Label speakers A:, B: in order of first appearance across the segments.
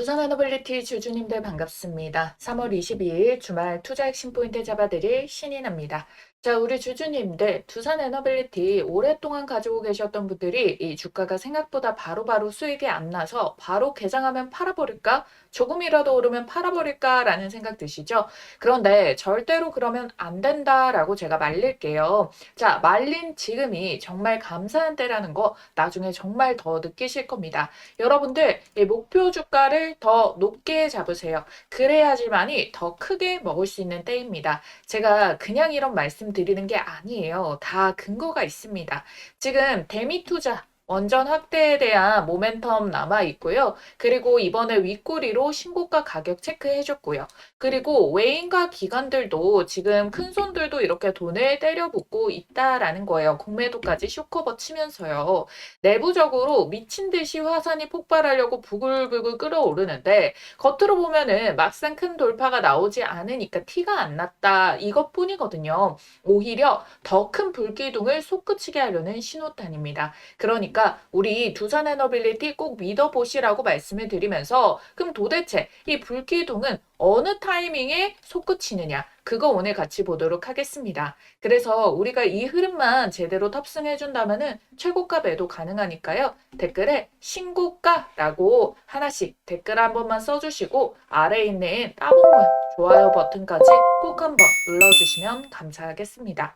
A: 부산 에너빌리티 주주님들 반갑습니다. 3월 22일 주말 투자 핵심 포인트 잡아드릴 신인입니다. 자, 우리 주주님들, 두산 에너빌리티 오랫동안 가지고 계셨던 분들이 이 주가가 생각보다 바로바로 수익이 안 나서 바로 개장하면 팔아버릴까? 조금이라도 오르면 팔아버릴까라는 생각 드시죠? 그런데 절대로 그러면 안 된다라고 제가 말릴게요. 자, 말린 지금이 정말 감사한 때라는 거 나중에 정말 더 느끼실 겁니다. 여러분들, 이 목표 주가를 더 높게 잡으세요. 그래야지만이 더 크게 먹을 수 있는 때입니다. 제가 그냥 이런 말씀 드리는 게 아니에요. 다 근거가 있습니다. 지금 대미 투자 원전 확대에 대한 모멘텀 남아 있고요. 그리고 이번에 윗꼬리로 신고가 가격 체크해 줬고요. 그리고 외인과 기관들도 지금 큰 손들도 이렇게 돈을 때려붓고 있다라는 거예요. 공매도까지 쇼커버 치면서요. 내부적으로 미친 듯이 화산이 폭발하려고 부글부글 끓어오르는데 겉으로 보면은 막상 큰 돌파가 나오지 않으니까 티가 안 났다 이것뿐이거든요. 오히려 더 큰 불기둥을 솟구치게 하려는 신호탄입니다. 그러니까 우리 두산에너빌리티 꼭 믿어보시라고 말씀을 드리면서 그럼 도대체 이 불기둥은 어느 타이밍에 솟구치느냐 그거 오늘 같이 보도록 하겠습니다. 그래서 우리가 이 흐름만 제대로 탑승해 준다면은 최고가 매도 가능하니까요. 댓글에 신고가라고 하나씩 댓글 한 번만 써주시고 아래에 있는 따봉 모양 좋아요 버튼까지 꼭 한번 눌러주시면 감사하겠습니다.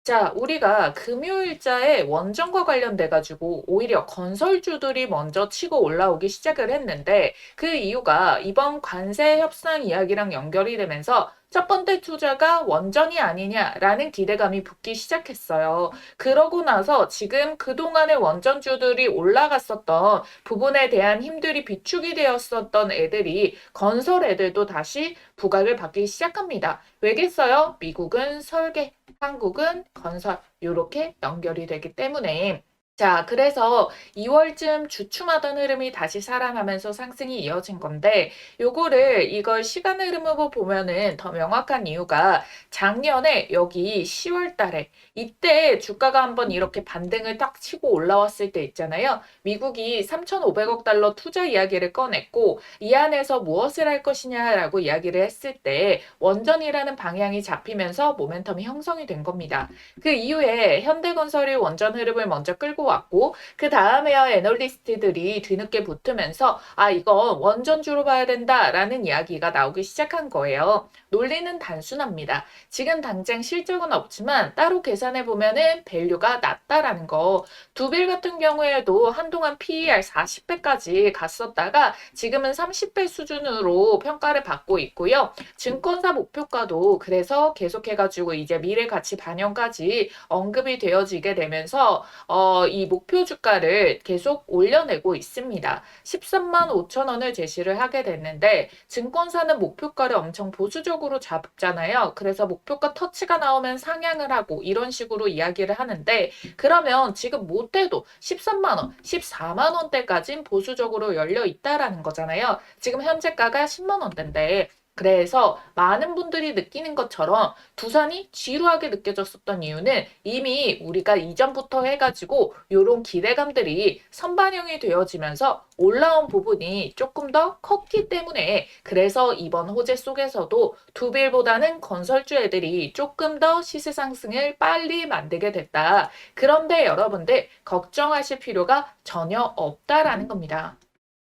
A: 자, 우리가 금요일자에 원전과 관련돼 가지고 오히려 건설주들이 먼저 치고 올라오기 시작을 했는데 그 이유가 이번 관세 협상 이야기랑 연결이 되면서 첫 번째 투자가 원전이 아니냐라는 기대감이 붙기 시작했어요. 그러고 나서 지금 그동안의 원전주들이 올라갔었던 부분에 대한 힘들이 비축이 되었었던 애들이 건설 애들도 다시 부각을 받기 시작합니다. 왜겠어요? 미국은 설계, 한국은 건설 이렇게 연결이 되기 때문에 자, 그래서 2월쯤 주춤하던 흐름이 다시 살아나면서 상승이 이어진 건데 요거를 이걸 시간 흐름으로 보면은 더 명확한 이유가 작년에 여기 10월 달에 이때 주가가 한번 이렇게 반등을 딱 치고 올라왔을 때 있잖아요. 미국이 3,500억 달러 투자 이야기를 꺼냈고 이 안에서 무엇을 할 것이냐라고 이야기를 했을 때 원전이라는 방향이 잡히면서 모멘텀이 형성이 된 겁니다. 그 이후에 현대건설이 원전 흐름을 먼저 끌고 왔고 그 다음에야 애널리스트들이 뒤늦게 붙으면서 아 이건 원전주로 봐야 된다라는 이야기가 나오기 시작한 거예요. 논리는 단순합니다. 지금 당장 실적은 없지만 따로 계산해 보면은 밸류가 낮다라는 거. 두빌 같은 경우에도 한동안 PER 40배까지 갔었다가 지금은 30배 수준으로 평가를 받고 있고요. 증권사 목표가도 그래서 계속해가지고 이제 미래 가치 반영까지 언급이 되어지게 되면서 이 목표 주가를 계속 올려내고 있습니다. 13만 5천 원을 제시를 하게 됐는데 증권사는 목표가를 엄청 보수적으로 잡잖아요. 그래서 목표가 터치가 나오면 상향을 하고 이런 식으로 이야기를 하는데 그러면 지금 못해도 13만 원, 14만 원대까진 보수적으로 열려 있다라는 거잖아요. 지금 현재가가 10만 원대인데 그래서 많은 분들이 느끼는 것처럼 두산이 지루하게 느껴졌었던 이유는 이미 우리가 이전부터 해가지고 이런 기대감들이 선반영이 되어지면서 올라온 부분이 조금 더 컸기 때문에 그래서 이번 호재 속에서도 두빌보다는 건설주 애들이 조금 더 시세 상승을 빨리 만들게 됐다. 그런데 여러분들 걱정하실 필요가 전혀 없다라는 겁니다.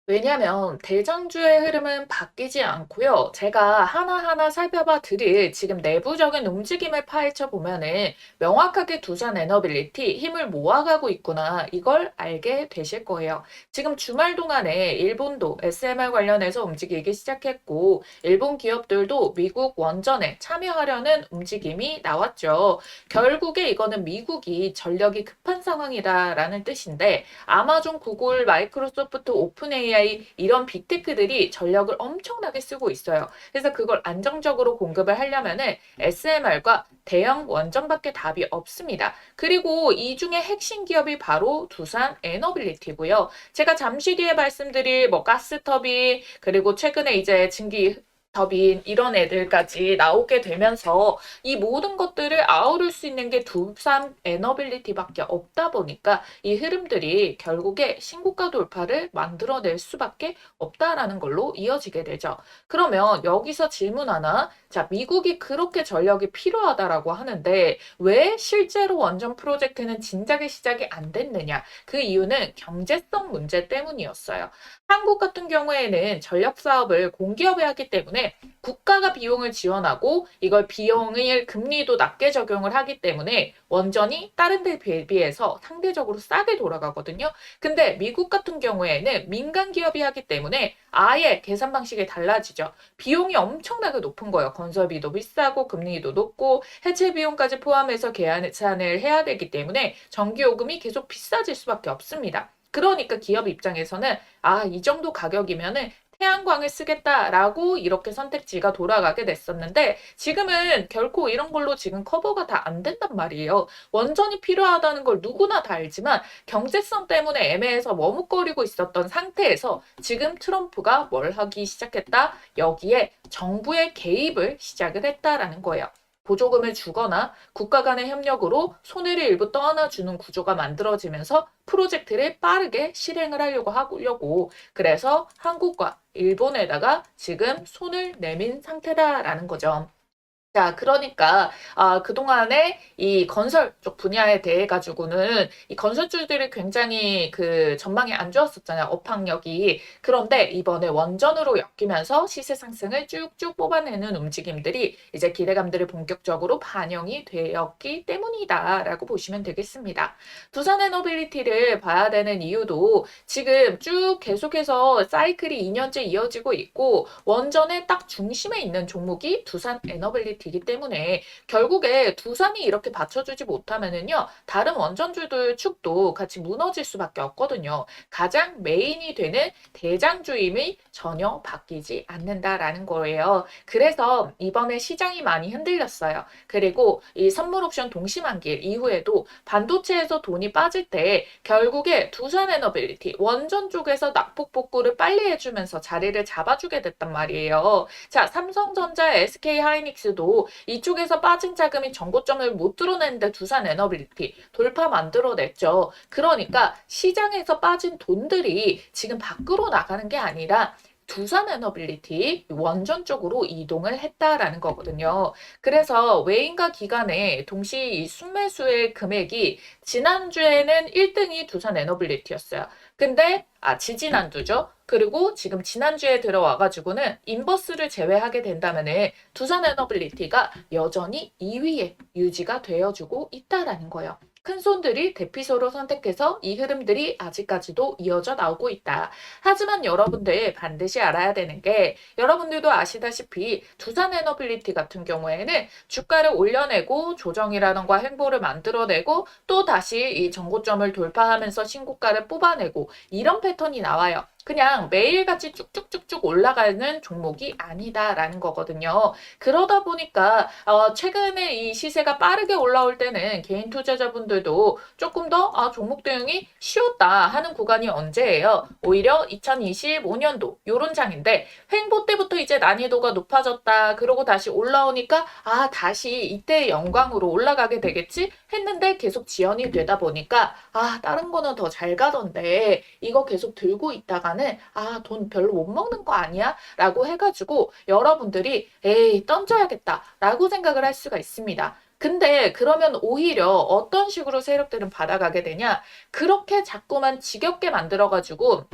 A: 왜냐면 대장주의 흐름은 바뀌지 않고요. 제가 하나하나 살펴봐 드릴 지금 내부적인 움직임을 파헤쳐 보면은 명확하게 두산 에너빌리티 힘을 모아가고 있구나 이걸 알게 되실 거예요. 지금 주말 동안에 일본도 SMR 관련해서 움직이기 시작했고 일본 기업들도 미국 원전에 참여하려는 움직임이 나왔죠. 결국에 이거는 미국이 전력이 급한 상황이다라는 뜻인데 아마존, 구글, 마이크로소프트, 오픈 AI 이런 빅테크들이 전력을 엄청나게 쓰고 있어요. 그래서 그걸 안정적으로 공급을 하려면은 SMR과 대형 원전밖에 답이 없습니다. 그리고 이 중에 핵심 기업이 바로 두산 에너빌리티고요. 제가 잠시 뒤에 말씀드릴 뭐 가스터빈 그리고 최근에 이제 증기 법인 이런 애들까지 나오게 되면서 이 모든 것들을 아우를 수 있는 게 두산 에너빌리티밖에 없다 보니까 이 흐름들이 결국에 신고가 돌파를 만들어낼 수밖에 없다라는 걸로 이어지게 되죠. 그러면 여기서 질문 하나. 자, 미국이 그렇게 전력이 필요하다라고 하는데 왜 실제로 원전 프로젝트는 진작에 시작이 안 됐느냐? 그 이유는 경제성 문제 때문이었어요. 한국 같은 경우에는 전력 사업을 공기업이 하기 때문에 국가가 비용을 지원하고 이걸 비용을 금리도 낮게 적용을 하기 때문에 원전이 다른 데 대비해서 상대적으로 싸게 돌아가거든요. 근데 미국 같은 경우에는 민간 기업이 하기 때문에 아예 계산 방식이 달라지죠. 비용이 엄청나게 높은 거예요. 건설비도 비싸고 금리도 높고 해체 비용까지 포함해서 계산을 해야 되기 때문에 전기요금이 계속 비싸질 수밖에 없습니다. 그러니까 기업 입장에서는 이 정도 가격이면은 태양광을 쓰겠다라고 이렇게 선택지가 돌아가게 됐었는데 지금은 결코 이런 걸로 지금 커버가 다 안 된단 말이에요. 원전이 필요하다는 걸 누구나 다 알지만 경제성 때문에 애매해서 머뭇거리고 있었던 상태에서 지금 트럼프가 뭘 하기 시작했다? 여기에 정부의 개입을 시작을 했다라는 거예요. 보조금을 주거나 국가 간의 협력으로 손해를 일부 떠안아주는 구조가 만들어지면서 프로젝트를 빠르게 실행을 하려고 그래서 한국과 일본에다가 지금 손을 내민 상태다라는 거죠. 자, 그러니까 그동안에 이 건설 쪽 분야에 대해 가지고는 이 건설주들이 굉장히 그 전망이 안 좋았었잖아요. 업황력이. 그런데 이번에 원전으로 엮이면서 시세 상승을 쭉쭉 뽑아내는 움직임들이 이제 기대감들이 본격적으로 반영이 되었기 때문이다라고 보시면 되겠습니다. 두산 에너빌리티를 봐야 되는 이유도 지금 쭉 계속해서 사이클이 2년째 이어지고 있고 원전의 딱 중심에 있는 종목이 두산 에너빌리티 이기 때문에 결국에 두산이 이렇게 받쳐주지 못하면은요 다른 원전주들 축도 같이 무너질 수밖에 없거든요. 가장 메인이 되는 대장주임이 전혀 바뀌지 않는다라는 거예요. 그래서 이번에 시장이 많이 흔들렸어요. 그리고 이 선물 옵션 동시만기 이후에도 반도체에서 돈이 빠질 때 결국에 두산 에너빌리티 원전 쪽에서 낙폭 복구를 빨리 해주면서 자리를 잡아주게 됐단 말이에요. 자, 삼성전자, SK 하이닉스도 이쪽에서 빠진 자금이 전고점을 못 뚫어내는데 두산 에너빌리티 돌파 만들어냈죠. 그러니까 시장에서 빠진 돈들이 지금 밖으로 나가는 게 아니라 두산 에너빌리티 원전 쪽으로 이동을 했다라는 거거든요. 그래서 외인과 기관의 동시 이 순매수의 금액이 지난주에는 1등이 두산 에너빌리티였어요. 근데 지지난주죠. 그리고 지금 지난주에 들어와가지고는 인버스를 제외하게 된다면은 두산 에너빌리티가 여전히 2위에 유지가 되어주고 있다라는 거예요. 큰 손들이 대피소로 선택해서 이 흐름들이 아직까지도 이어져 나오고 있다. 하지만 여러분들 반드시 알아야 되는 게 여러분들도 아시다시피 두산 에너빌리티 같은 경우에는 주가를 올려내고 조정이라던가 행보를 만들어내고 또 다시 이 전고점을 돌파하면서 신고가를 뽑아내고 이런 패턴이 나와요. 그냥 매일같이 쭉쭉쭉쭉 올라가는 종목이 아니다라는 거거든요. 그러다 보니까 최근에 이 시세가 빠르게 올라올 때는 개인 투자자분들도 조금 더 종목 대응이 쉬웠다 하는 구간이 언제예요? 오히려 2025년도 요런 장인데 횡보 때부터 이제 난이도가 높아졌다. 그러고 다시 올라오니까 다시 이때의 영광으로 올라가게 되겠지 했는데 계속 지연이 되다 보니까 다른 거는 더 잘 가던데 이거 계속 들고 있다가 돈 별로 못 먹는 거 아니야? 라고 해가지고 여러분들이 에이 던져야겠다 라고 생각을 할 수가 있습니다. 근데 그러면 오히려 어떤 식으로 세력들은 받아가게 되냐? 그렇게 자꾸만 지겹게 만들어가지고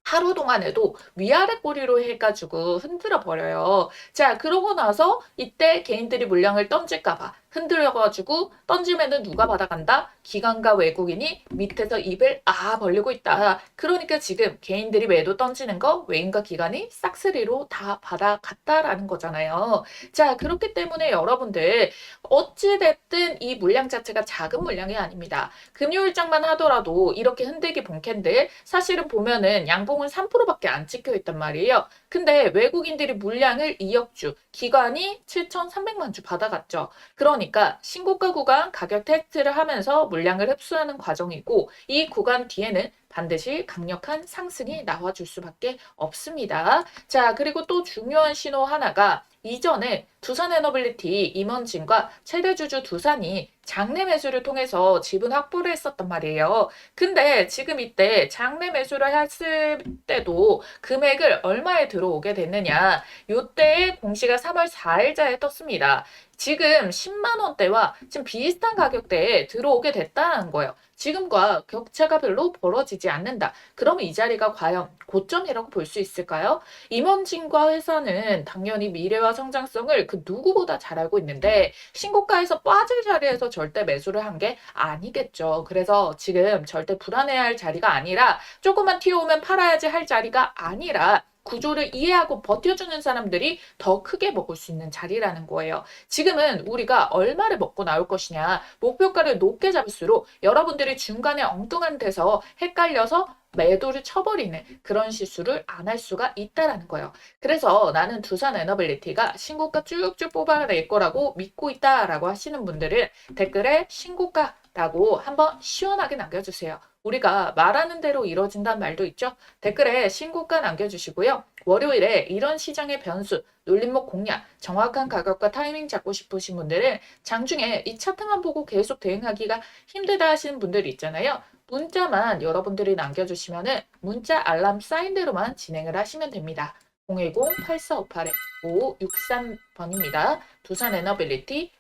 A: 하루 동안에도 위아래 꼬리로 해가지고 흔들어 버려요. 자, 그러고 나서 이때 개인들이 물량을 던질까봐 흔들려가지고 던지면은 누가 받아간다? 기관과 외국인이 밑에서 입을 벌리고 있다. 그러니까 지금 개인들이 매도 던지는 거 외인과 기관이 싹쓸이로 다 받아갔다라는 거잖아요. 자, 그렇기 때문에 여러분들 어찌됐든 이 물량 자체가 작은 물량이 아닙니다. 금요일장만 하더라도 이렇게 흔들기 본캔들 사실은 보면은 양봉은 3%밖에 안 찍혀 있단 말이에요. 근데 외국인들이 물량을 2억 주, 기관이 7,300만 주 받아갔죠. 그러니까 신고가 구간 가격 테스트를 하면서 물량을 흡수하는 과정이고 이 구간 뒤에는 반드시 강력한 상승이 나와줄 수밖에 없습니다. 자, 그리고 또 중요한 신호 하나가 이전에 두산에너빌리티 임원진과 최대주주 두산이 장내 매수를 통해서 지분 확보를 했었단 말이에요. 근데 지금 이때 장내 매수를 했을 때도 금액을 얼마에 들어오게 됐느냐. 요때의 공시가 3월 4일자에 떴습니다. 지금 10만 원대와 지금 비슷한 가격대에 들어오게 됐다는 거예요. 지금과 격차가 별로 벌어지지 않는다. 그러면 이 자리가 과연 고점이라고 볼 수 있을까요? 임원진과 회사는 당연히 미래와 성장성을 그 누구보다 잘 알고 있는데 신고가에서 빠질 자리에서 절대 매수를 한 게 아니겠죠. 그래서 지금 절대 불안해할 자리가 아니라 조금만 튀어오면 팔아야지 할 자리가 아니라 구조를 이해하고 버텨주는 사람들이 더 크게 먹을 수 있는 자리라는 거예요. 지금은 우리가 얼마를 먹고 나올 것이냐, 목표가를 높게 잡을수록 여러분들이 중간에 엉뚱한 데서 헷갈려서 매도를 쳐버리는 그런 실수를 안 할 수가 있다라는 거예요. 그래서 나는 두산에너빌리티가 신고가 쭉쭉 뽑아낼 거라고 믿고 있다라고 하시는 분들은 댓글에 신고가라고 한번 시원하게 남겨주세요. 우리가 말하는 대로 이루어진다는 말도 있죠. 댓글에 신고가 남겨주시고요. 월요일에 이런 시장의 변수, 눌림목 공략, 정확한 가격과 타이밍 잡고 싶으신 분들은 장중에 이 차트만 보고 계속 대응하기가 힘들다 하시는 분들이 있잖아요. 문자만 여러분들이 남겨주시면은 문자 알람 사인대로만 진행을 하시면 됩니다. 010-8458-5563번입니다. 두산에너빌리티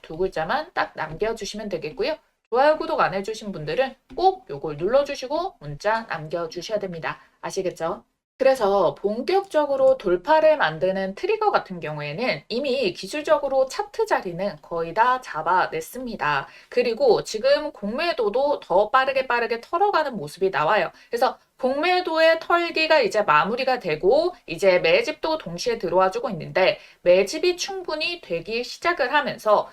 A: 두 글자만 딱 남겨주시면 되겠고요. 좋아요, 구독 안 해주신 분들은 꼭 요걸 눌러주시고 문자 남겨주셔야 됩니다. 아시겠죠? 그래서 본격적으로 돌파를 만드는 트리거 같은 경우에는 이미 기술적으로 차트 자리는 거의 다 잡아냈습니다. 그리고 지금 공매도도 더 빠르게 털어가는 모습이 나와요. 그래서 공매도의 털기가 이제 마무리가 되고 이제 매집도 동시에 들어와 주고 있는데 매집이 충분히 되기 시작을 하면서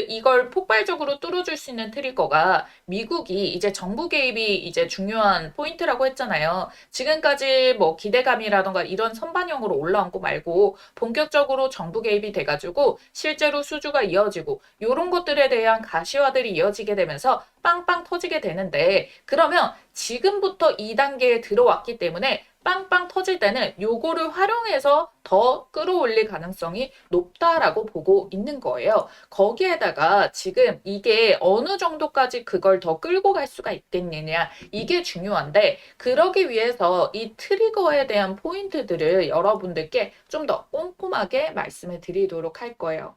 A: 이걸 폭발적으로 뚫어줄 수 있는 트리거가 미국이 이제 정부 개입이 이제 중요한 포인트라고 했잖아요. 지금까지 뭐 기대감이라던가 이런 선반영으로 올라온 거 말고 본격적으로 정부 개입이 돼가지고 실제로 수주가 이어지고 이런 것들에 대한 가시화들이 이어지게 되면서 빵빵 터지게 되는데 그러면 지금부터 2단계에 들어왔기 때문에 빵빵 터질 때는 요거를 활용해서 더 끌어올릴 가능성이 높다라고 보고 있는 거예요. 거기에다가 지금 이게 어느 정도까지 그걸 더 끌고 갈 수가 있겠느냐 이게 중요한데 그러기 위해서 이 트리거에 대한 포인트들을 여러분들께 좀 더 꼼꼼하게 말씀을 드리도록 할 거예요.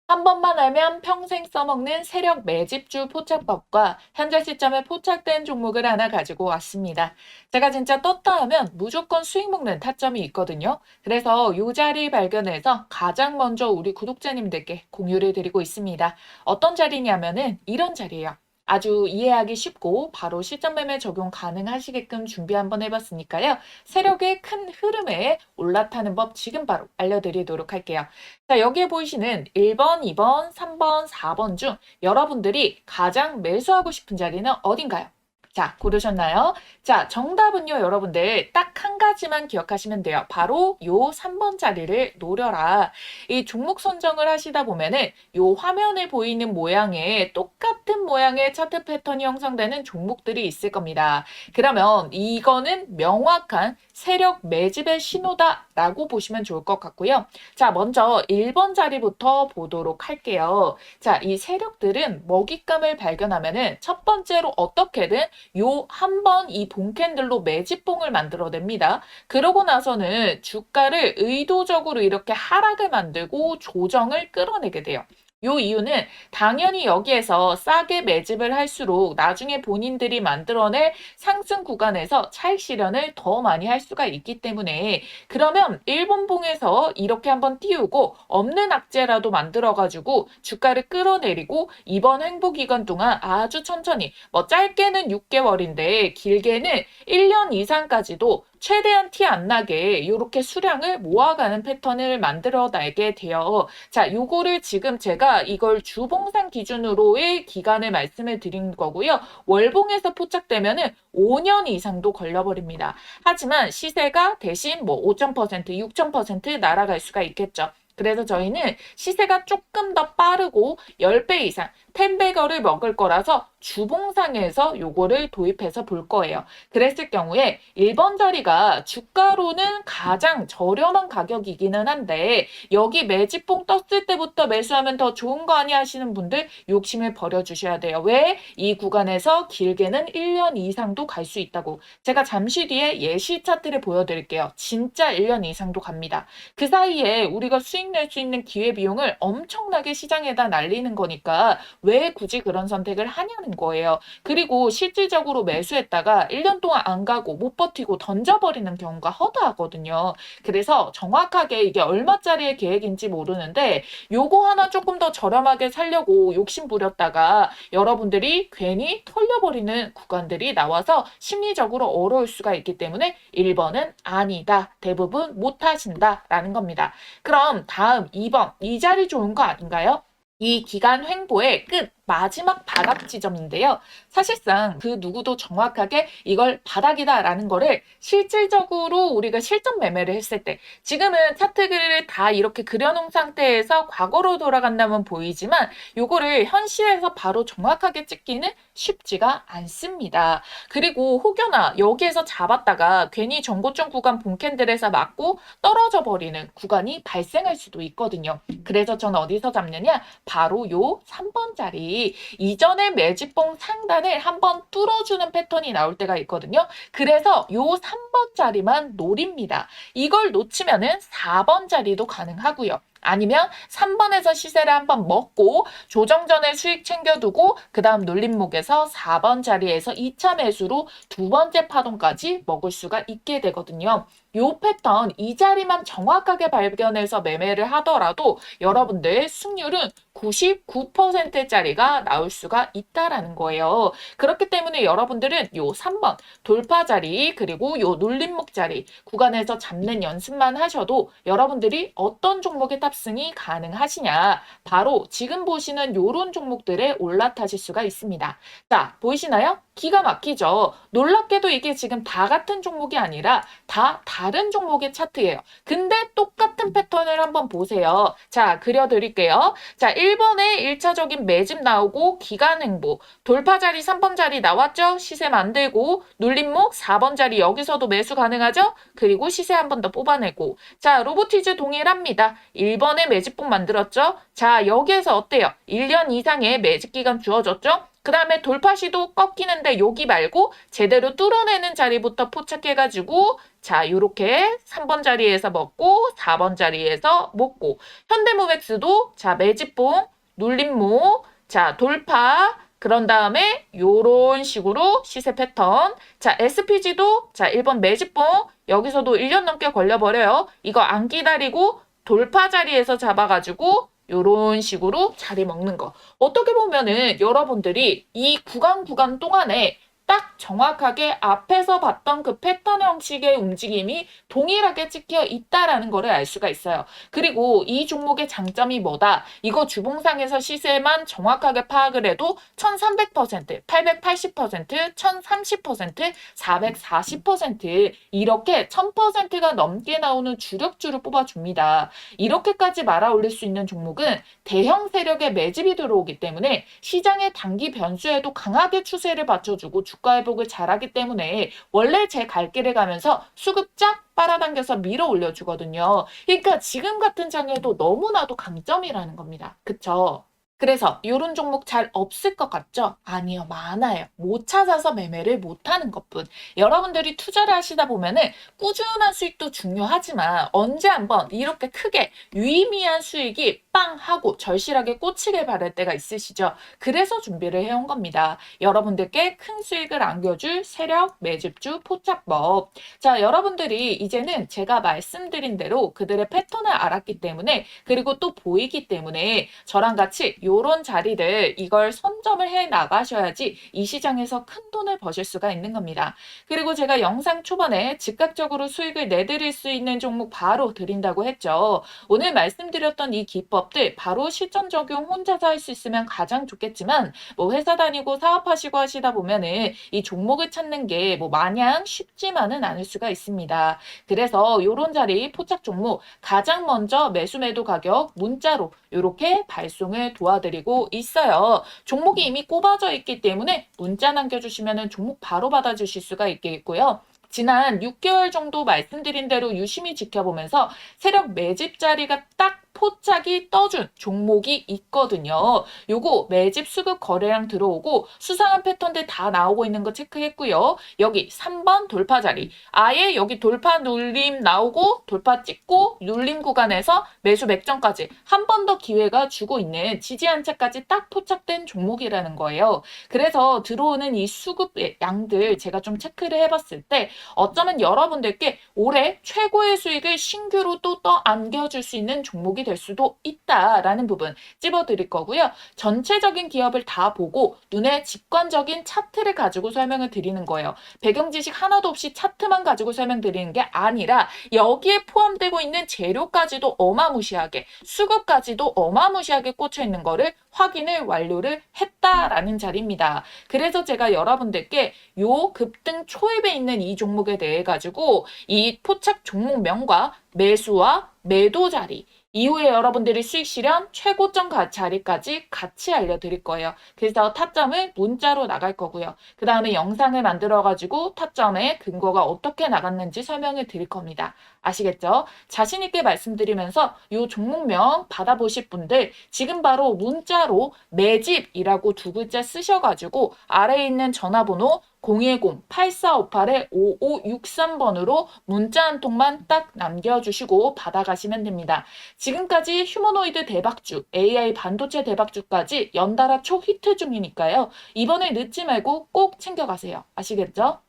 A: 한 번만 알면 평생 써먹는 세력 매집주 포착법과 현재 시점에 포착된 종목을 하나 가지고 왔습니다. 제가 진짜 떴다 하면 무조건 수익 먹는 타점이 있거든요. 그래서 이 자리 발견해서 가장 먼저 우리 구독자님들께 공유를 드리고 있습니다. 어떤 자리냐면은 이런 자리예요. 아주 이해하기 쉽고 바로 실전 매매 적용 가능하시게끔 준비 한번 해봤으니까요. 세력의 큰 흐름에 올라타는 법 지금 바로 알려드리도록 할게요. 자, 여기에 보이시는 1번, 2번, 3번, 4번 중 여러분들이 가장 매수하고 싶은 자리는 어딘가요? 자, 고르셨나요? 자, 정답은요, 여러분들 딱 한 가지만 기억하시면 돼요. 바로 요 3번 자리를 노려라. 이 종목 선정을 하시다 보면은 요 화면에 보이는 모양의 똑같은 모양의 차트 패턴이 형성되는 종목들이 있을 겁니다. 그러면 이거는 명확한 세력 매집의 신호다라고 보시면 좋을 것 같고요. 자, 먼저 1번 자리부터 보도록 할게요. 자, 이 세력들은 먹잇감을 발견하면은 첫 번째로 어떻게든 요 한 번 이 봉캔들로 매집봉을 만들어냅니다. 그러고 나서는 주가를 의도적으로 이렇게 하락을 만들고 조정을 끌어내게 돼요. 요 이유는 당연히 여기에서 싸게 매집을 할수록 나중에 본인들이 만들어낼 상승 구간에서 차익 실현을 더 많이 할 수가 있기 때문에 그러면 일본봉에서 이렇게 한번 띄우고 없는 악재라도 만들어가지고 주가를 끌어내리고 이번 횡보 기간 동안 아주 천천히 뭐 짧게는 6개월인데 길게는 1년 이상까지도 최대한 티 안 나게 이렇게 수량을 모아가는 패턴을 만들어 나게 돼요. 자, 요거를 지금 제가 이걸 주봉상 기준으로의 기간을 말씀을 드린 거고요. 월봉에서 포착되면은 5년 이상도 걸려버립니다. 하지만 시세가 대신 뭐 5,000%, 6,000% 날아갈 수가 있겠죠. 그래서 저희는 시세가 조금 더 빠르고 10배 이상 텐베거를 먹을 거라서 주봉상에서 요거를 도입해서 볼 거예요. 그랬을 경우에 1번 자리가 주가로는 가장 저렴한 가격이기는 한데 여기 매집봉 떴을 때부터 매수하면 더 좋은 거 아니야 하시는 분들 욕심을 버려주셔야 돼요. 왜? 이 구간에서 길게는 1년 이상도 갈 수 있다고. 제가 잠시 뒤에 예시 차트를 보여드릴게요. 진짜 1년 이상도 갑니다. 그 사이에 우리가 수익 낼 수 있는 기회비용을 엄청나게 시장에다 날리는 거니까 왜 굳이 그런 선택을 하냐는 거예요. 그리고 실질적으로 매수했다가 1년 동안 안 가고 못 버티고 던져버리는 경우가 허다하거든요. 그래서 정확하게 이게 얼마짜리의 계획인지 모르는데 요거 하나 조금 더 저렴하게 살려고 욕심 부렸다가 여러분들이 괜히 털려버리는 구간들이 나와서 심리적으로 어려울 수가 있기 때문에 1번은 아니다. 대부분 못하신다 라는 겁니다. 그럼 다음 2번 이 자리 좋은 거 아닌가요? 이 기간 횡보의 끝 마지막 바닥 지점인데요. 사실상 그 누구도 정확하게 이걸 바닥이다라는 거를 실질적으로 우리가 실전 매매를 했을 때 지금은 차트를 다 이렇게 그려놓은 상태에서 과거로 돌아간다면 보이지만 요거를 현실에서 바로 정확하게 찍기는 쉽지가 않습니다. 그리고 혹여나 여기에서 잡았다가 괜히 전고점 구간 본캔들에서 맞고 떨어져 버리는 구간이 발생할 수도 있거든요. 그래서 전 어디서 잡느냐? 바로 요 3번 자리 이전의 매집봉 상단을 한번 뚫어주는 패턴이 나올 때가 있거든요. 그래서 요 3번 자리만 노립니다. 이걸 놓치면은 4번 자리도 가능하고요. 아니면 3번에서 시세를 한번 먹고 조정 전에 수익 챙겨두고 그 다음 눌림목에서 4번 자리에서 2차 매수로 두 번째 파동까지 먹을 수가 있게 되거든요. 요 패턴 이 자리만 정확하게 발견해서 매매를 하더라도 여러분들의 승률은 99%짜리가 나올 수가 있다라는 거예요. 그렇기 때문에 여러분들은 요 3번 돌파 자리 그리고 요 눌림목 자리 구간에서 잡는 연습만 하셔도 여러분들이 어떤 종목의 탑승이 가능하시냐 바로 지금 보시는 요런 종목들에 올라타실 수가 있습니다. 자, 보이시나요? 기가 막히죠. 놀랍게도 이게 지금 다 같은 종목이 아니라 다 다른 종목의 차트예요. 근데 똑같은 패턴을 한번 보세요. 자, 그려드릴게요. 자, 1번에 1차적인 매집 나오고 기간 횡보, 돌파 자리 3번 자리 나왔죠? 시세 만들고 눌림목 4번 자리 여기서도 매수 가능하죠? 그리고 시세 한 번 더 뽑아내고 자, 로보티즈 동일합니다. 1번에 매집봉 만들었죠? 자, 여기에서 어때요? 1년 이상의 매집 기간 주어졌죠? 그 다음에 돌파 시도 꺾이는데 여기 말고 제대로 뚫어내는 자리부터 포착해가지고 자 요렇게 3번 자리에서 먹고 4번 자리에서 먹고 현대모백스도 자 매집봉 눌림목 자 돌파 그런 다음에 요런 식으로 시세 패턴 자 SPG도 자 1번 매집봉 여기서도 1년 넘게 걸려버려요. 이거 안 기다리고 돌파 자리에서 잡아가지고 요런 식으로 자리 먹는 거. 어떻게 보면은 여러분들이 이 구간 동안에 딱 정확하게 앞에서 봤던 그 패턴 형식의 움직임이 동일하게 찍혀 있다라는 거를 알 수가 있어요. 그리고 이 종목의 장점이 뭐다? 이거 주봉상에서 시세만 정확하게 파악을 해도 1300%, 880%, 1030%, 440% 이렇게 1000%가 넘게 나오는 주력주를 뽑아줍니다. 이렇게까지 말아 올릴 수 있는 종목은 대형 세력의 매집이 들어오기 때문에 시장의 단기 변수에도 강하게 추세를 받쳐주고 주가 회복을 잘하기 때문에 원래 제 갈 길을 가면서 수급 쫙 빨아당겨서 밀어 올려주거든요. 그러니까 지금 같은 장에도 너무나도 강점이라는 겁니다. 그쵸? 그래서 이런 종목 잘 없을 것 같죠? 아니요, 많아요. 못 찾아서 매매를 못하는 것뿐. 여러분들이 투자를 하시다 보면은 꾸준한 수익도 중요하지만 언제 한번 이렇게 크게 유의미한 수익이 빵 하고 절실하게 꽂히길 바랄 때가 있으시죠? 그래서 준비를 해온 겁니다. 여러분들께 큰 수익을 안겨줄 세력, 매집주, 포착법. 자, 여러분들이 이제는 제가 말씀드린 대로 그들의 패턴을 알았기 때문에 그리고 또 보이기 때문에 저랑 같이 요런 자리를 이걸 선점을 해 나가셔야지 이 시장에서 큰 돈을 버실 수가 있는 겁니다. 그리고 제가 영상 초반에 즉각적으로 수익을 내드릴 수 있는 종목 바로 드린다고 했죠. 오늘 말씀드렸던 이 기법들 바로 실전 적용 혼자서 할 수 있으면 가장 좋겠지만 뭐 회사 다니고 사업하시고 하시다 보면은 이 종목을 찾는 게 뭐 마냥 쉽지만은 않을 수가 있습니다. 그래서 요런 자리 포착 종목 가장 먼저 매수 매도 가격 문자로 이렇게 발송을 도와 도와드리고 있어요. 종목이 이미 꼽아져 있기 때문에 문자 남겨주시면 종목 바로 받아주실 수가 있겠고요. 지난 6개월 정도 말씀드린 대로 유심히 지켜보면서 세력 매집 자리가 딱 포착이 떠준 종목이 있거든요. 요거 매집 수급 거래량 들어오고 수상한 패턴들 다 나오고 있는 거 체크했고요. 여기 3번 돌파 자리. 아예 여기 돌파 눌림 나오고 돌파 찍고 눌림 구간에서 매수 맥점까지 한 번 더 기회가 주고 있는 지지 한차까지 딱 포착된 종목이라는 거예요. 그래서 들어오는 이 수급 양들 제가 좀 체크를 해봤을 때 어쩌면 여러분들께 올해 최고의 수익을 신규로 또 안겨줄 수 있는 종목이 될 수도 있다라는 부분 찝어드릴 거고요. 전체적인 기업을 다 보고 눈에 직관적인 차트를 가지고 설명을 드리는 거예요. 배경 지식 하나도 없이 차트만 가지고 설명드리는 게 아니라 여기에 포함되고 있는 재료까지도 어마무시하게 수급까지도 어마무시하게 꽂혀 있는 거를 확인을 완료를 했다라는 자리입니다. 그래서 제가 여러분들께 요 급등 초입에 있는 이 종목에 대해 가지고 이 포착 종목명과 매수와 매도 자리 이후에 여러분들이 수익 실현 최고점 자리까지 같이 알려드릴 거예요. 그래서 타점을 문자로 나갈 거고요. 그 다음에 영상을 만들어가지고 타점의 근거가 어떻게 나갔는지 설명을 드릴 겁니다. 아시겠죠? 자신 있게 말씀드리면서 이 종목명 받아보실 분들 지금 바로 문자로 매집이라고 두 글자 쓰셔가지고 아래에 있는 전화번호 010-8458-5563번으로 문자 한 통만 딱 남겨주시고 받아가시면 됩니다. 지금까지 휴머노이드 대박주, AI 반도체 대박주까지 연달아 초히트 중이니까요. 이번에 늦지 말고 꼭 챙겨가세요. 아시겠죠?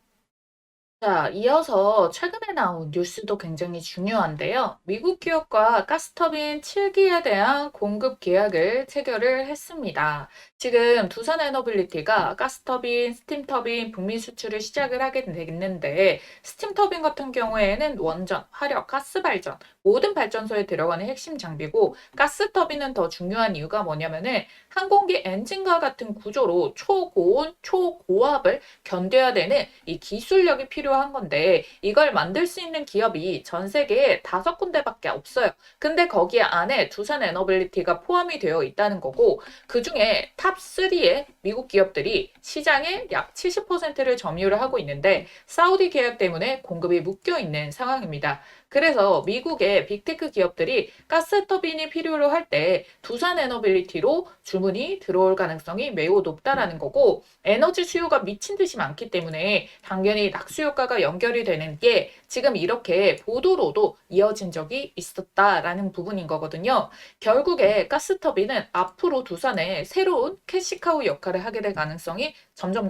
A: 자, 이어서 최근에 나온 뉴스도 굉장히 중요한데요. 미국 기업과 가스터빈 7기에 대한 공급 계약을 체결을 했습니다. 지금 두산에너빌리티가 가스터빈, 스팀터빈, 북미 수출을 시작을 하게 됐는데 스팀터빈 같은 경우에는 원전, 화력, 가스 발전 모든 발전소에 들어가는 핵심 장비고 가스터빈은 더 중요한 이유가 뭐냐면은 항공기 엔진과 같은 구조로 초고온, 초고압을 견뎌야 되는 이 기술력이 필요한 건데 이걸 만들 수 있는 기업이 전 세계에 5군데밖에 없어요. 근데 거기 안에 두산에너빌리티가 포함이 되어 있다는 거고 그중에 탑3의 미국 기업들이 시장의 약 70%를 점유를 하고 있는데 사우디 계약 때문에 공급이 묶여 있는 상황입니다. 그래서 미국의 빅테크 기업들이 가스터빈이 필요로 할 때 두산에너빌리티로 주문이 들어올 가능성이 매우 높다라는 거고 에너지 수요가 미친 듯이 많기 때문에 당연히 낙수 효과가 연결이 되는 게 지금 이렇게 보도로도 이어진 적이 있었다라는 부분인 거거든요. 결국에 가스터빈은 앞으로 두산에 새로운 캐시카우 역할을 하게 될 가능성이 점점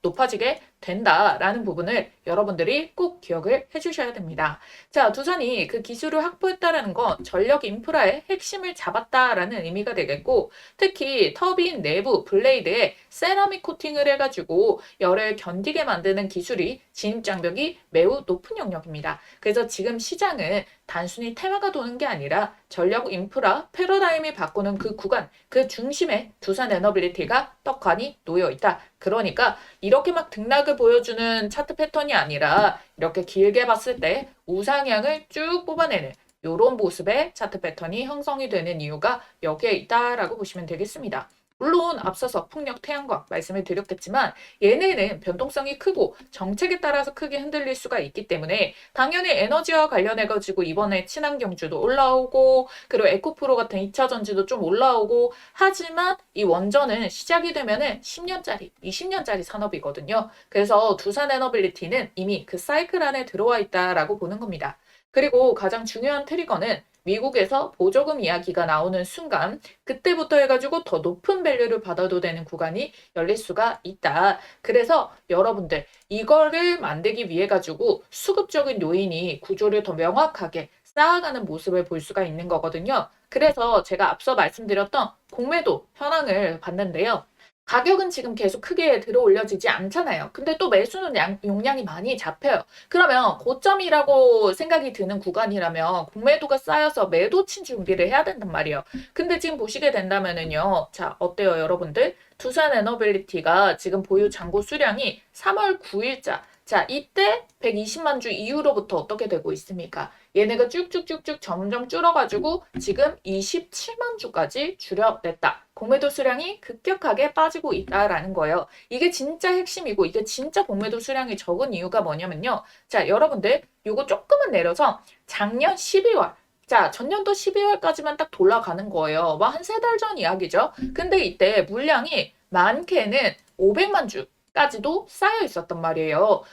A: 높아지게 된다라는 부분을 여러분들이 꼭 기억을 해주셔야 됩니다. 자, 두산이 그 기술을 확보했다라는 건 전력 인프라의 핵심을 잡았다라는 의미가 되겠고 특히 터빈 내부 블레이드에 세라믹 코팅을 해가지고 열을 견디게 만드는 기술이 진입장벽이 매우 높은 영역입니다. 그래서 지금 시장은 단순히 테마가 도는 게 아니라 전력 인프라 패러다임이 바꾸는 그 구간, 그 중심에 두산에너빌리티가 떡하니 놓여 있다. 그러니까 이렇게 막 등락을 보여주는 차트 패턴이 아니라 이렇게 길게 봤을 때 우상향을 쭉 뽑아내는 이런 모습의 차트 패턴이 형성이 되는 이유가 여기에 있다라고 보시면 되겠습니다. 물론 앞서서 풍력, 태양광 말씀을 드렸겠지만 얘네는 변동성이 크고 정책에 따라서 크게 흔들릴 수가 있기 때문에 당연히 에너지와 관련해가지고 이번에 친환경주도 올라오고 그리고 에코프로 같은 2차전지도 좀 올라오고 하지만 이 원전은 시작이 되면은 10년짜리, 20년짜리 산업이거든요. 그래서 두산에너빌리티는 이미 그 사이클 안에 들어와 있다라고 보는 겁니다. 그리고 가장 중요한 트리거는 미국에서 보조금 이야기가 나오는 순간 그때부터 해가지고 더 높은 밸류를 받아도 되는 구간이 열릴 수가 있다. 그래서 여러분들 이거를 만들기 위해 가지고 수급적인 요인이 구조를 더 명확하게 쌓아가는 모습을 볼 수가 있는 거거든요. 그래서 제가 앞서 말씀드렸던 공매도 현황을 봤는데요. 가격은 지금 계속 크게 들어 올려지지 않잖아요. 근데 또 매수는 용량이 많이 잡혀요. 그러면 고점이라고 생각이 드는 구간이라면 공매도가 쌓여서 매도 친 준비를 해야 된단 말이에요. 근데 지금 보시게 된다면은요. 자, 어때요, 여러분들? 두산에너빌리티가 지금 보유 잔고 수량이 3월 9일자 자, 이때 120만 주 이후로부터 어떻게 되고 있습니까? 얘네가 쭉쭉쭉쭉 점점 줄어가지고 지금 27만 주까지 줄여냈다. 공매도 수량이 급격하게 빠지고 있다라는 거예요. 이게 진짜 핵심이고 이게 진짜 공매도 수량이 적은 이유가 뭐냐면요. 자, 여러분들 요거 조금은 내려서 작년 12월 자, 전년도 12월까지만 딱 돌아가는 거예요. 뭐 한 세 달 전 이야기죠. 근데 이때 물량이 많게는 500만 주까지도 쌓여 있었단 말이에요.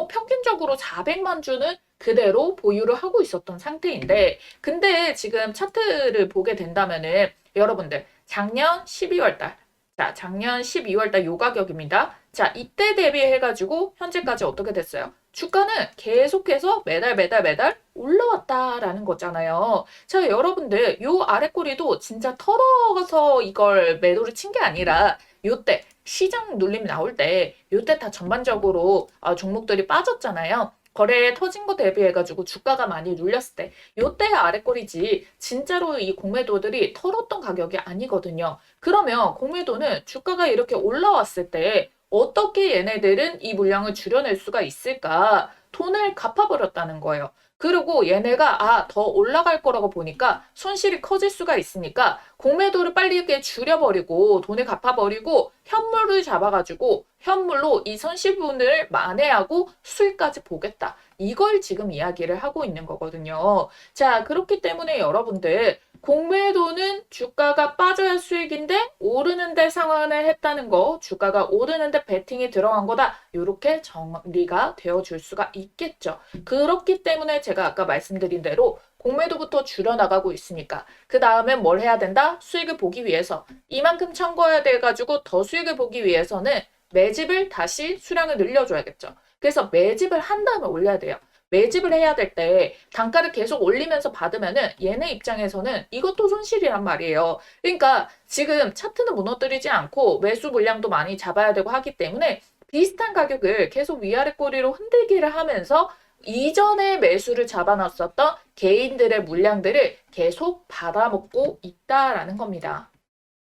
A: 평균적으로 400만 주는 그대로 보유를 하고 있었던 상태인데, 근데 지금 차트를 보게 된다면은 여러분들 작년 12월 달, 자, 작년 12월 달 요 가격입니다. 자, 이때 대비해가지고 현재까지 어떻게 됐어요? 주가는 계속해서 매달 올라왔다라는 거잖아요. 자, 여러분들 요 아래 꼬리도 진짜 털어서 이걸 매도를 친 게 아니라 요때 시장 눌림 나올 때 요때 다 전반적으로 종목들이 빠졌잖아요. 거래에 터진 거 대비해가지고 주가가 많이 눌렸을 때 요때 아래 꼬리지 진짜로 이 공매도들이 털었던 가격이 아니거든요. 그러면 공매도는 주가가 이렇게 올라왔을 때 어떻게 얘네들은 이 물량을 줄여낼 수가 있을까? 돈을 갚아버렸다는 거예요. 그리고 얘네가 더 올라갈 거라고 보니까 손실이 커질 수가 있으니까 공매도를 빨리 이렇게 줄여버리고 돈을 갚아버리고 현물을 잡아가지고 현물로 이 손실분을 만회하고 수익까지 보겠다. 이걸 지금 이야기를 하고 있는 거거든요. 자, 그렇기 때문에 여러분들 공매도는 주가가 빠져야 수익인데 오르는데 상환을 했다는 거, 주가가 오르는데 베팅이 들어간 거다. 이렇게 정리가 되어줄 수가 있겠죠. 그렇기 때문에 제가 아까 말씀드린 대로 공매도부터 줄여나가고 있으니까 그 다음에 뭘 해야 된다? 수익을 보기 위해서 이만큼 청구해야 돼가지고 더 수익을 보기 위해서는 매집을 다시 수량을 늘려줘야겠죠. 그래서 매집을 한 다음에 올려야 돼요. 매집을 해야 될 때 단가를 계속 올리면서 받으면은 얘네 입장에서는 이것도 손실이란 말이에요. 그러니까 지금 차트는 무너뜨리지 않고 매수 물량도 많이 잡아야 되고 하기 때문에 비슷한 가격을 계속 위아래 꼬리로 흔들기를 하면서 이전에 매수를 잡아놨었던 개인들의 물량들을 계속 받아먹고 있다라는 겁니다.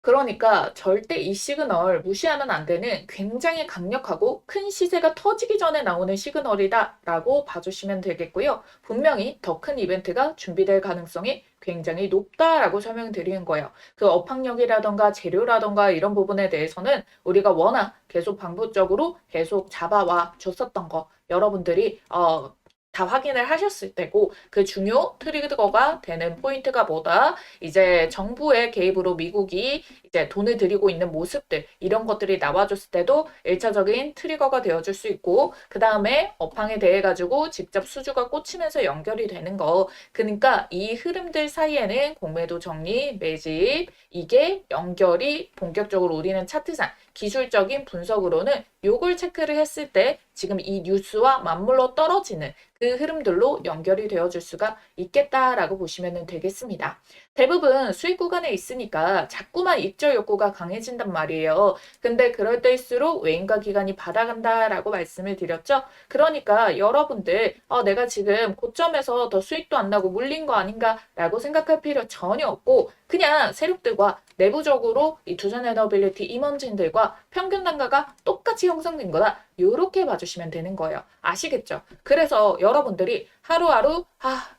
A: 그러니까 절대 이 시그널 무시하면 안 되는 굉장히 강력하고 큰 시세가 터지기 전에 나오는 시그널이다라고 봐주시면 되겠고요. 분명히 더 큰 이벤트가 준비될 가능성이 굉장히 높다라고 설명드리는 거예요. 그 업황력이라던가 재료라던가 이런 부분에 대해서는 우리가 워낙 계속 반복적으로 계속 잡아와 줬었던 거 여러분들이 다 확인을 하셨을 때고 그 중요 트리거가 되는 포인트가 뭐다? 이제 정부의 개입으로 미국이 이제 돈을 들이고 있는 모습들 이런 것들이 나와줬을 때도 1차적인 트리거가 되어줄 수 있고 그 다음에 업황에 대해 가지고 직접 수주가 꽂히면서 연결이 되는 거 그러니까 이 흐름들 사이에는 공매도 정리, 매집 이게 연결이 본격적으로 우리는 차트상 기술적인 분석으로는 요걸 체크를 했을 때 지금 이 뉴스와 맞물러 떨어지는 그 흐름들로 연결이 되어줄 수가 있겠다라고 보시면 되겠습니다. 대부분 수익 구간에 있으니까 자꾸만 입절 욕구가 강해진단 말이에요. 근데 그럴 때일수록 외인과 기관이 받아간다라고 말씀을 드렸죠. 그러니까 여러분들 내가 지금 고점에서 더 수익도 안 나고 물린 거 아닌가라고 생각할 필요 전혀 없고 그냥 세력들과 내부적으로 이 두산 에너빌리티 임원진들과 평균 단가가 똑같이 형성된 거다. 이렇게 봐주시면 되는 거예요. 아시겠죠? 그래서 여러분들이 하루하루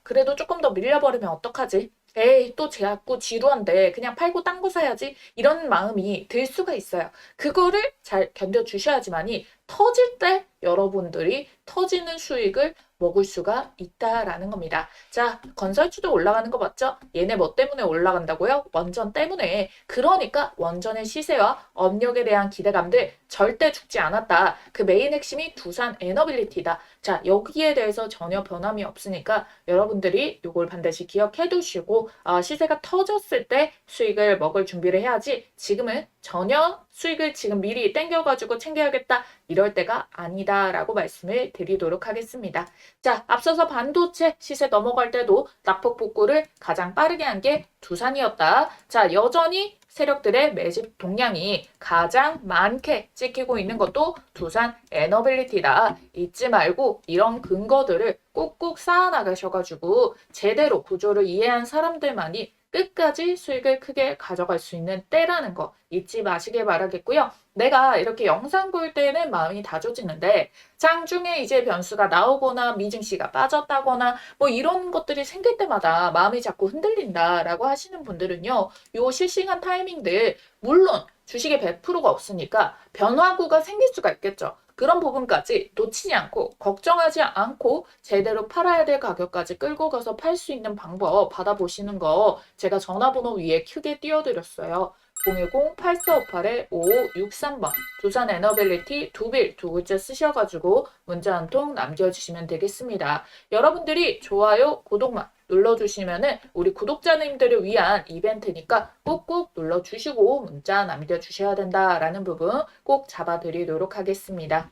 A: 그래도 조금 더 밀려버리면 어떡하지? 에이 또 자꾸 지루한데 그냥 팔고 딴 거 사야지 이런 마음이 들 수가 있어요. 그거를 잘 견뎌주셔야지만이 터질 때 여러분들이 터지는 수익을 먹을 수가 있다라는 겁니다. 자, 건설주도 올라가는 거 맞죠? 얘네 뭐 때문에 올라간다고요? 원전 때문에. 그러니까 원전의 시세와 업력에 대한 기대감들 절대 죽지 않았다. 그 메인 핵심이 두산 에너빌리티다. 자, 여기에 대해서 전혀 변함이 없으니까 여러분들이 이걸 반드시 기억해 두시고 시세가 터졌을 때 수익을 먹을 준비를 해야지 지금은 전혀 수익을 지금 미리 땡겨가지고 챙겨야겠다 이럴 때가 아니다라고 말씀을 드리도록 하겠습니다. 자, 앞서서 반도체 시세 넘어갈 때도 낙폭 복구를 가장 빠르게 한 게 두산이었다. 자, 여전히 세력들의 매집 동량이 가장 많게 찍히고 있는 것도 두산 에너빌리티다. 잊지 말고 이런 근거들을 꾹꾹 쌓아나가셔가지고 제대로 구조를 이해한 사람들만이 끝까지 수익을 크게 가져갈 수 있는 때라는 거 잊지 마시길 바라겠고요. 내가 이렇게 영상 볼 때는 마음이 다져지는데 장중에 이제 변수가 나오거나 미증시가 빠졌다거나 뭐 이런 것들이 생길 때마다 마음이 자꾸 흔들린다라고 하시는 분들은요. 요 실시간 타이밍들 물론 주식의 100%가 없으니까 변화구가 생길 수가 있겠죠. 그런 부분까지 놓치지 않고 걱정하지 않고 제대로 팔아야 될 가격까지 끌고 가서 팔 수 있는 방법 받아보시는 거 제가 전화번호 위에 크게 띄워드렸어요. 010-8458-5563번 두산 에너빌리티 두빌 두 글자 쓰셔가지고 문자 한 통 남겨주시면 되겠습니다. 여러분들이 좋아요, 구독만 눌러주시면은 우리 구독자님들을 위한 이벤트니까 꾹꾹 눌러주시고 문자 남겨주셔야 된다라는 부분 꼭 잡아드리도록 하겠습니다.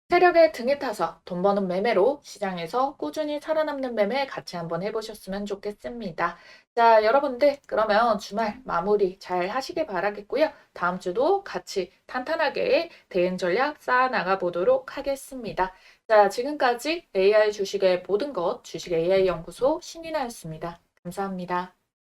A: 세력의 등에 타서 돈 버는 매매로 시장에서 꾸준히 살아남는 매매 같이 한번 해보셨으면 좋겠습니다. 자, 여러분들 그러면 주말 마무리 잘 하시길 바라겠고요. 다음 주도 같이 탄탄하게 대응 전략 쌓아나가 보도록 하겠습니다. 자, 지금까지 AI 주식의 모든 것 주식 AI 연구소 신이나였습니다. 감사합니다.